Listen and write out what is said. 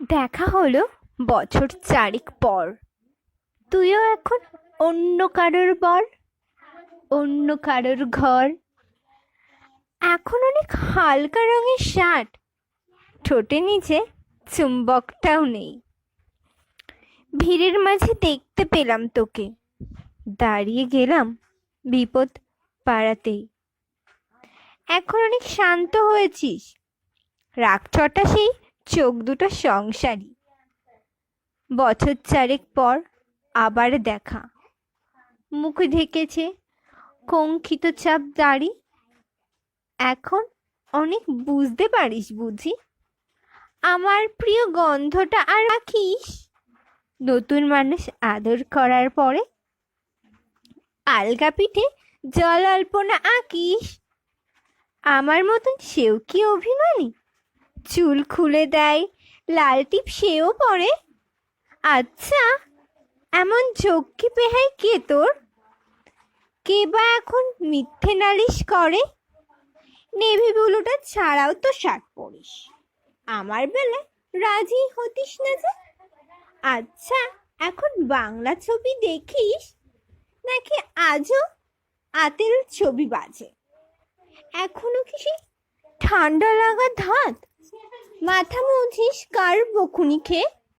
দেখা হলো বছর চারেক পর। তুইও এখন অন্য কারোর বর, অন্য কারোর ঘর। এখন অনেক হালকা রঙের শার্ট, ঠোঁটে নিচে চুম্বকটাও নেই। ভিড়ের মাঝে দেখতে পেলাম তোকে, দাঁড়িয়ে গেলাম বিপদ পাড়াতেই। এখন অনেক শান্ত হয়েছিস, রাগচটা সেই চোখ দুটো সংসারী। বছর চারেক পর আবার দেখা, মুখ ঢেকেছে কঙ্কিত চাপ দাড়ি। এখন অনেক বুঝতে পারিস বুঝি, আমার প্রিয় গন্ধটা আর রাখিস। নতুন মানুষ আদর করার পরে আলগা পিঠে জল অল্পনা আঁকিস। আমার মতন সেও কি অভিমানী, চুল খুলে দেয়, লাল টিপ সেও পরে। আচ্ছা, এমন ঝক্কি পেহাই কে তোর? কে বা এখন মিথ্যে নালিশ করে? নেভি ব্লুটা ছাড়াও তো শার্ট পরিস, আমার বেলায় রাজি হতিস না যে। আচ্ছা, এখন বাংলা ছবি দেখিস নাকি আজও আতেল ছবি বাজে? এখনো কি সেই ঠান্ডা লাগা ধাত? মাথা মুছিস কার বকুনি খেয়ে?